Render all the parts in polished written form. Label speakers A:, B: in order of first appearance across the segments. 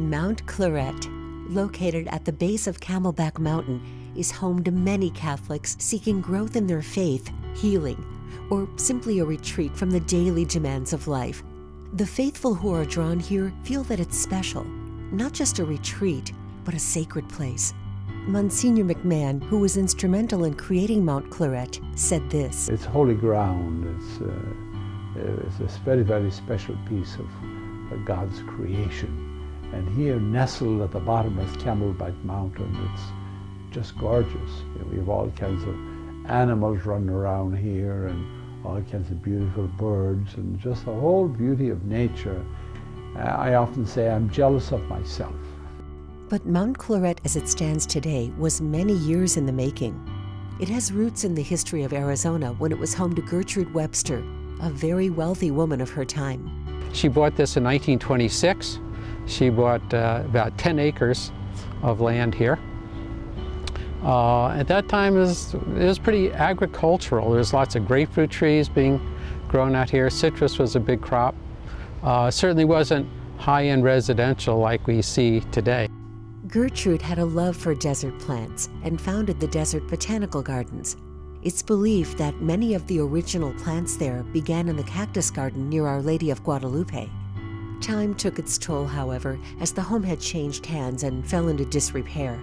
A: Mount Claret, located at the base of Camelback Mountain, is home to many Catholics seeking growth in their faith, healing, or simply a retreat from the daily demands of life. The faithful who are drawn here feel that it's special, not just a retreat, but a sacred place. Monsignor McMahon, who was instrumental in creating Mount Claret, said this.
B: It's holy ground. It's a very, very special piece of God's creation. And here, nestled at the bottom is Camelback Mountain. It's just gorgeous. We have all kinds of animals running around here and all kinds of beautiful birds and just the whole beauty of nature. I often say I'm jealous of myself.
A: But Mount Claret as it stands today was many years in the making. It has roots in the history of Arizona when it was home to Gertrude Webster, a very wealthy woman of her time.
C: She bought this in 1926. She bought about 10 acres of land here. At that time, it was pretty agricultural. There's lots of grapefruit trees being grown out here. Citrus was a big crop. Certainly wasn't high-end residential like we see today.
A: Gertrude had a love for desert plants and founded the Desert Botanical Gardens. It's believed that many of the original plants there began in the cactus garden near Our Lady of Guadalupe. Time took its toll, however, as the home had changed hands and fell into disrepair.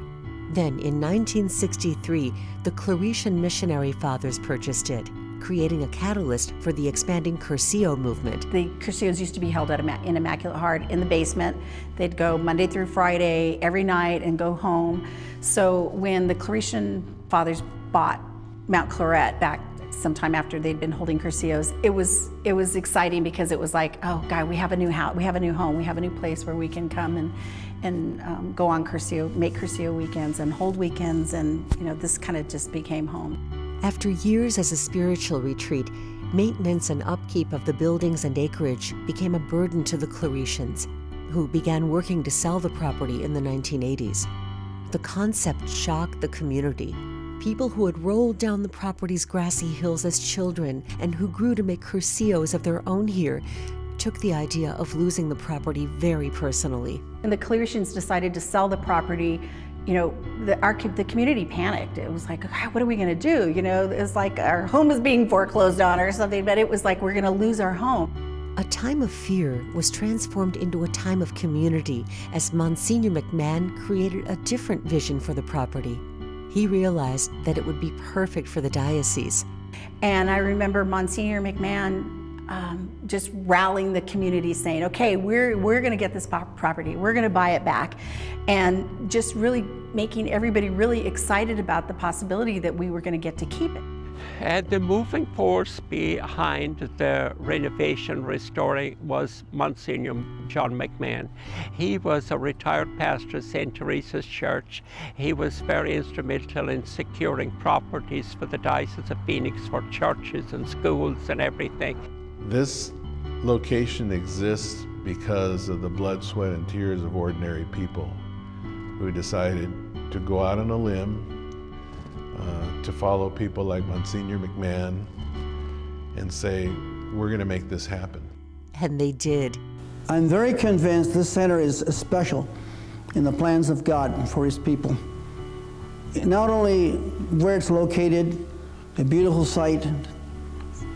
A: Then, in 1963, the Claretian missionary fathers purchased it, creating a catalyst for the expanding Cursillo movement.
D: The Cursillos used to be held in Immaculate Heart in the basement. They'd go Monday through Friday, every night, and go home. So when the Claretian fathers bought Mount Claret back sometime after they'd been holding Cursillos, it was exciting because it was like, oh God, we have a new house, we have a new home, we have a new place where we can come and go on Cursillo, make Cursillo weekends and hold weekends, and this kind of just became home.
A: After years as a spiritual retreat, maintenance and upkeep of the buildings and acreage became a burden to the Claretians, who began working to sell the property in the 1980s. The concept shocked the community. People who had rolled down the property's grassy hills as children and who grew to make Cursillos of their own here took the idea of losing the property very personally.
D: And the Claretians decided to sell the property. The community panicked. It was like, what are we going to do? It was like our home is being foreclosed on or something, but it was like we're going to lose our home.
A: A time of fear was transformed into a time of community as Monsignor McMahon created a different vision for the property. He realized that it would be perfect for the diocese.
D: And I remember Monsignor McMahon just rallying the community, saying, okay, we're going to get this property, we're going to buy it back, and just really making everybody really excited about the possibility that we were going to get to keep it.
E: And the moving force behind the renovation restoring was Monsignor John McMahon. He was a retired pastor of St. Teresa's Church. He was very instrumental in securing properties for the Diocese of Phoenix for churches and schools and everything.
F: This location exists because of the blood, sweat, and tears of ordinary people who decided to go out on a limb, to follow people like Monsignor McMahon and say, we're going to make this happen.
A: And they did.
G: I'm very convinced this center is special in the plans of God for His people. Not only where it's located, a beautiful site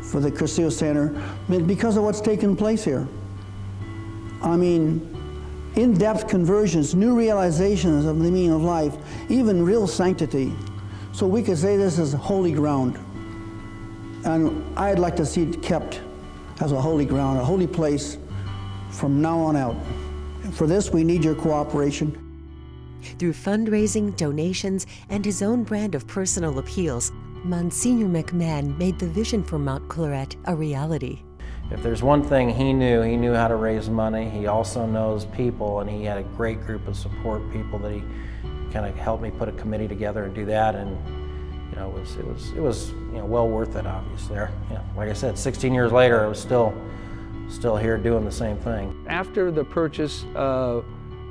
G: for the Cursillo Center, but because of what's taken place here. I mean, in-depth conversions, new realizations of the meaning of life, even real sanctity. So we could say this is holy ground. And I'd like to see it kept as a holy ground, a holy place from now on out. For this, we need your cooperation.
A: Through fundraising, donations, and his own brand of personal appeals, Monsignor McMahon made the vision for Mount Claret a reality.
H: If there's one thing he knew how to raise money. He also knows people, and he had a great group of support people that he kind of helped me put a committee together and do that, and it was well worth it. Obviously, like I said, 16 years later, I was still here doing the same thing.
I: After the purchase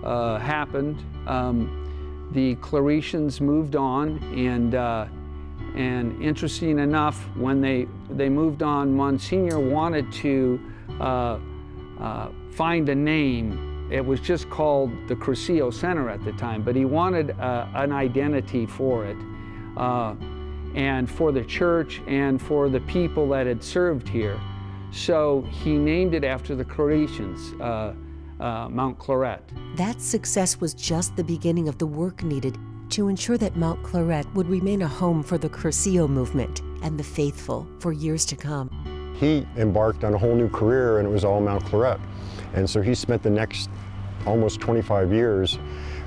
I: happened, the Claretians moved on, and interesting enough, when they moved on, Monsignor wanted to find a name It was just called the Crucio Center at the time, but he wanted an identity for it, and for the church and for the people that had served here. So he named it after the Claretians, Mount Claret.
A: That success was just the beginning of the work needed to ensure that Mount Claret would remain a home for the Crucio movement and the faithful for years to come.
J: He embarked on a whole new career, and it was all Mount Claret. And so he spent the next almost 25 years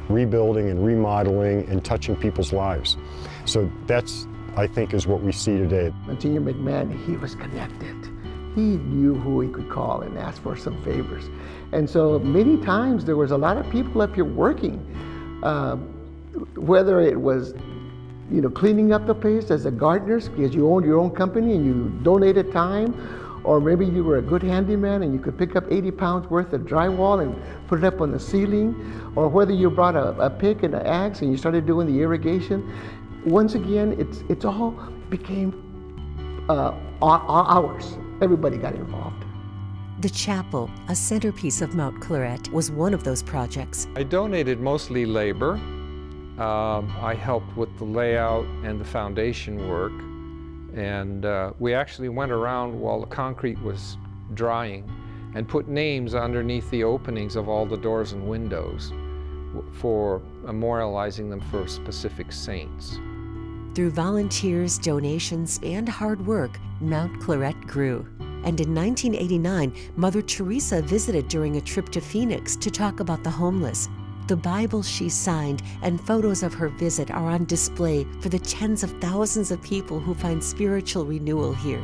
J: rebuilding and remodeling and touching people's lives. So that's, I think, is what we see today.
K: Monsignor McMahon, he was connected. He knew who he could call and ask for some favors. And so many times there was a lot of people up here working, whether it was cleaning up the place as a gardener because you owned your own company and you donated time, or maybe you were a good handyman and you could pick up 80 pounds worth of drywall and put it up on the ceiling, or whether you brought a pick and an axe and you started doing the irrigation. Once again, it's all became ours. Everybody got involved.
A: The chapel, a centerpiece of Mount Claret, was one of those projects.
L: I donated mostly labor. I helped with the layout and the foundation work, and we actually went around while the concrete was drying and put names underneath the openings of all the doors and windows for memorializing them for specific saints.
A: Through volunteers, donations, and hard work, Mount Claret grew. And in 1989, Mother Teresa visited during a trip to Phoenix to talk about the homeless. The Bible she signed and photos of her visit are on display for the tens of thousands of people who find spiritual renewal here.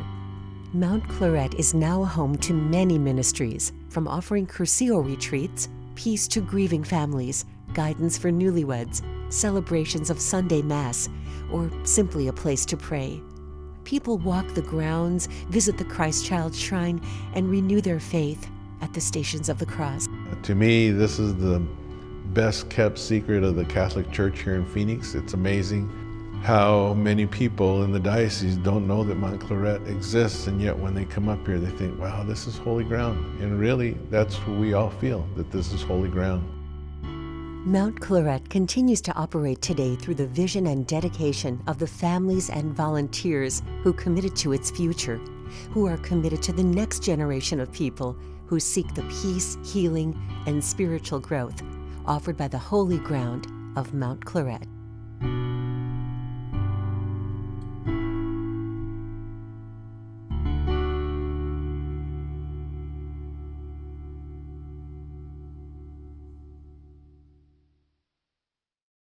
A: Mount Claret is now home to many ministries, from offering Crucio retreats, peace to grieving families, guidance for newlyweds, celebrations of Sunday Mass, or simply a place to pray. People walk the grounds, visit the Christ Child Shrine, and renew their faith at the Stations of the Cross.
F: To me, this is the best kept secret of the Catholic Church here in Phoenix. It's amazing how many people in the diocese don't know that Mount Claret exists, and yet when they come up here they think, wow, this is holy ground. And really, that's what we all feel, that this is holy ground.
A: Mount Claret continues to operate today through the vision and dedication of the families and volunteers who committed to its future, who are committed to the next generation of people who seek the peace, healing, and spiritual growth offered by the holy ground of Mount Claret.